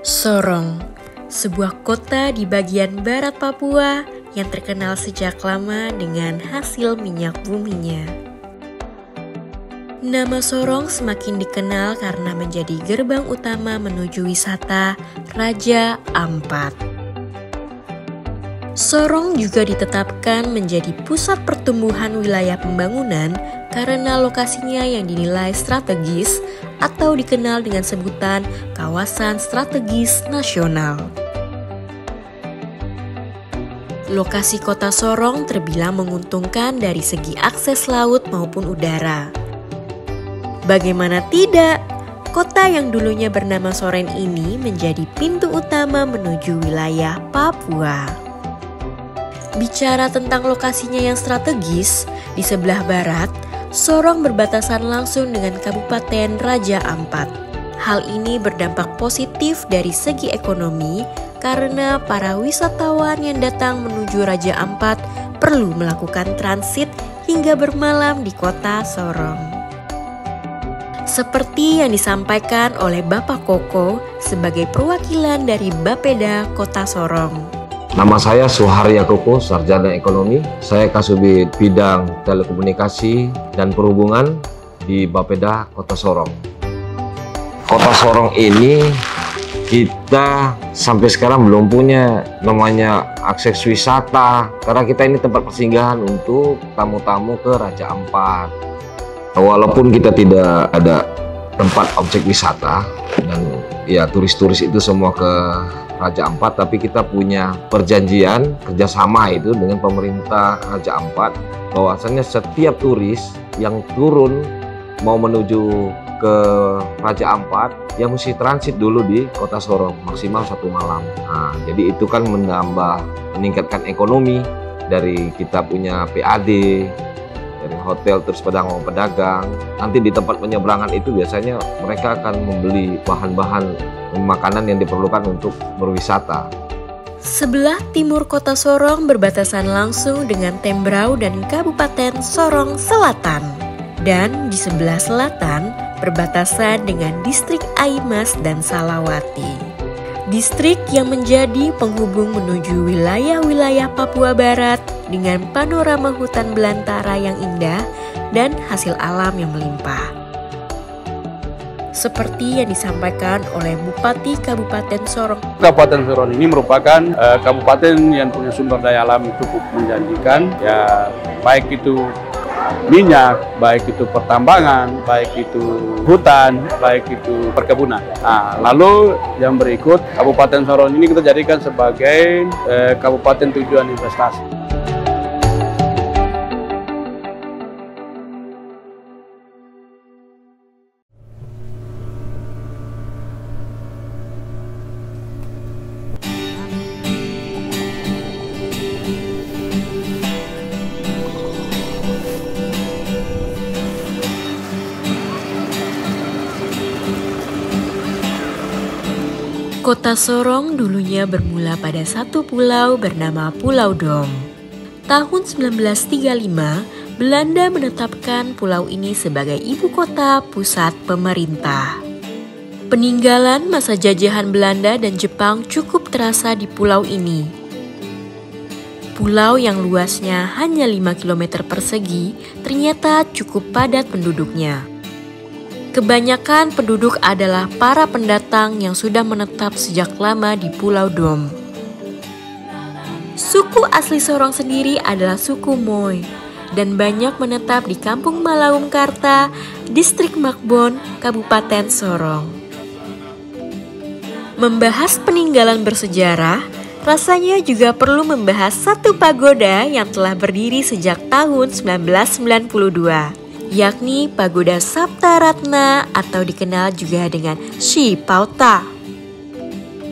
Sorong, sebuah kota di bagian barat Papua yang terkenal sejak lama dengan hasil minyak buminya. Nama Sorong semakin dikenal karena menjadi gerbang utama menuju wisata Raja Ampat. Sorong juga ditetapkan menjadi pusat pertumbuhan wilayah pembangunan karena lokasinya yang dinilai strategis atau dikenal dengan sebutan kawasan strategis nasional. Lokasi kota Sorong terbilang menguntungkan dari segi akses laut maupun udara. Bagaimana tidak, kota yang dulunya bernama Sorong ini menjadi pintu utama menuju wilayah Papua. Bicara tentang lokasinya yang strategis, di sebelah barat, Sorong berbatasan langsung dengan Kabupaten Raja Ampat. Hal ini berdampak positif dari segi ekonomi karena para wisatawan yang datang menuju Raja Ampat perlu melakukan transit hingga bermalam di kota Sorong. Seperti yang disampaikan oleh Bapak Koko sebagai perwakilan dari Bapeda Kota Sorong. Nama saya Suharya Koko, Sarjana Ekonomi. Saya Kasubit Bidang Telekomunikasi dan Perhubungan di Bapeda Kota Sorong. Kota Sorong ini kita sampai sekarang belum punya namanya akses wisata karena kita ini tempat persinggahan untuk tamu-tamu ke Raja Ampat. Walaupun kita tidak ada tempat objek wisata dan ya turis-turis itu semua ke Raja Ampat, tapi kita punya perjanjian kerjasama itu dengan pemerintah Raja Ampat bahwasannya setiap turis yang turun mau menuju ke Raja Ampat yang mesti transit dulu di Kota Sorong maksimal 1 malam. Nah, jadi itu kan meningkatkan ekonomi dari kita punya PAD dari hotel terus pedagang. Nanti di tempat penyeberangan itu biasanya mereka akan membeli bahan-bahan makanan yang diperlukan untuk berwisata. Sebelah timur kota Sorong berbatasan langsung dengan Tembrau dan Kabupaten Sorong Selatan. Dan di sebelah selatan berbatasan dengan distrik Aimas dan Salawati. Distrik yang menjadi penghubung menuju wilayah-wilayah Papua Barat dengan panorama hutan belantara yang indah dan hasil alam yang melimpah. Seperti yang disampaikan oleh Bupati Kabupaten Sorong. Kabupaten Sorong ini merupakan kabupaten yang punya sumber daya alam cukup menjanjikan, ya baik itu minyak, baik itu pertambangan, baik itu hutan, baik itu perkebunan. Nah, lalu yang berikut, Kabupaten Sorong ini kita jadikan sebagai kabupaten tujuan investasi. Kota Sorong dulunya bermula pada satu pulau bernama Pulau Dom. Tahun 1935, Belanda menetapkan pulau ini sebagai ibu kota pusat pemerintah. Peninggalan masa jajahan Belanda dan Jepang cukup terasa di pulau ini. Pulau yang luasnya hanya 5 km persegi ternyata cukup padat penduduknya. Kebanyakan penduduk adalah para pendatang yang sudah menetap sejak lama di Pulau Dom. Suku asli Sorong sendiri adalah suku Moy dan banyak menetap di Kampung Malaum Karta, Distrik Makbon, Kabupaten Sorong. Membahas peninggalan bersejarah, rasanya juga perlu membahas satu pagoda yang telah berdiri sejak tahun 1992. Yakni Pagoda Sapta Ratna atau dikenal juga dengan Shi Pauta.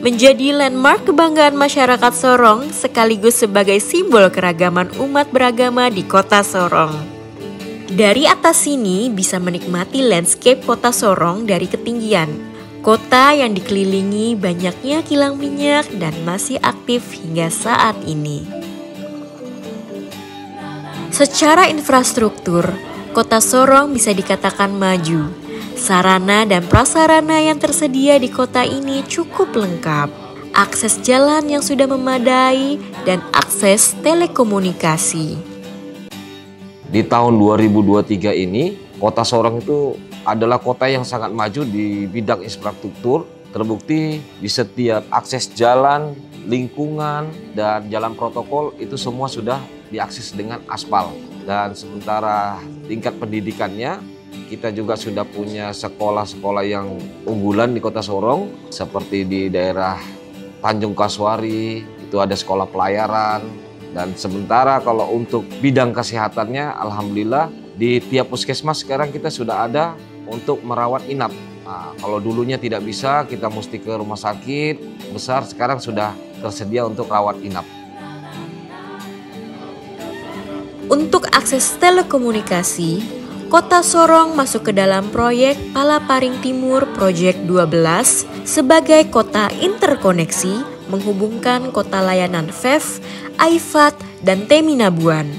Menjadi landmark kebanggaan masyarakat Sorong sekaligus sebagai simbol keragaman umat beragama di kota Sorong. Dari atas sini bisa menikmati landscape kota Sorong dari ketinggian. Kota yang dikelilingi banyaknya kilang minyak dan masih aktif hingga saat ini. Secara infrastruktur, Kota Sorong bisa dikatakan maju. Sarana dan prasarana yang tersedia di kota ini cukup lengkap. Akses jalan yang sudah memadai dan akses telekomunikasi. Di tahun 2023 ini, Kota Sorong itu adalah kota yang sangat maju di bidang infrastruktur. Terbukti di setiap akses jalan, lingkungan, dan jalan protokol itu semua sudah diakses dengan aspal. Dan sementara tingkat pendidikannya, kita juga sudah punya sekolah-sekolah yang unggulan di Kota Sorong, seperti di daerah Tanjung Kasuari, itu ada sekolah pelayaran. Dan sementara kalau untuk bidang kesehatannya, alhamdulillah di tiap puskesmas sekarang kita sudah ada untuk merawat inap. Nah, kalau dulunya tidak bisa, kita mesti ke rumah sakit besar, sekarang sudah tersedia untuk rawat inap. Untuk akses telekomunikasi, Kota Sorong masuk ke dalam proyek Palaparing Timur Project 12 sebagai kota interkoneksi menghubungkan kota layanan VEF, Aifat, dan Teminabuan.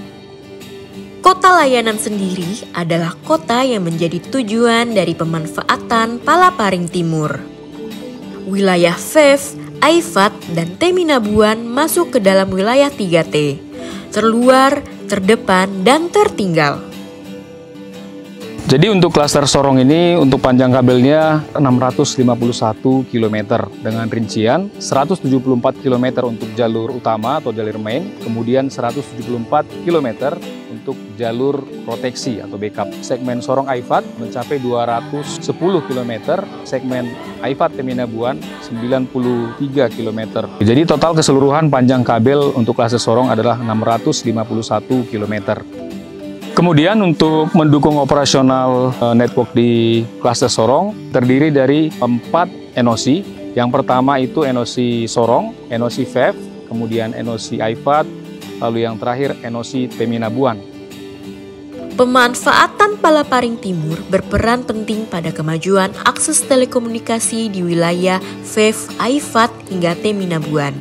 Kota layanan sendiri adalah kota yang menjadi tujuan dari pemanfaatan Palaparing Timur. Wilayah VEF, Aifat, dan Teminabuan masuk ke dalam wilayah 3T, terluar, terdepan, dan tertinggal. Jadi untuk klaster Sorong ini untuk panjang kabelnya 651 km dengan rincian 174 km untuk jalur utama atau jalur main, kemudian 174 km untuk jalur proteksi atau backup. Segmen Sorong Aifat mencapai 210 km, segmen Aifat Teminabuan 93 km. Jadi total keseluruhan panjang kabel untuk klaster Sorong adalah 651 km. Kemudian untuk mendukung operasional network di klaster Sorong terdiri dari 4 NOC. Yang pertama itu NOC Sorong, NOC VEF, kemudian NOC Aifat, lalu yang terakhir NOC Teminabuan. Pemanfaatan Palaparing Timur berperan penting pada kemajuan akses telekomunikasi di wilayah VEF, Aifat, hingga Teminabuan.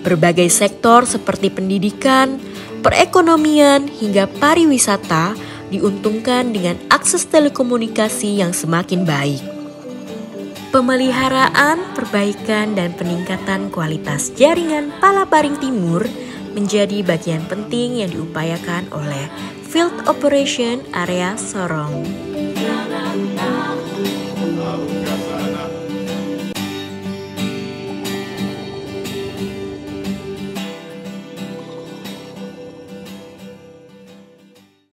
Berbagai sektor seperti pendidikan, perekonomian, hingga pariwisata diuntungkan dengan akses telekomunikasi yang semakin baik. Pemeliharaan, perbaikan, dan peningkatan kualitas jaringan Palaparing Timur menjadi bagian penting yang diupayakan oleh Field Operation Area Sorong.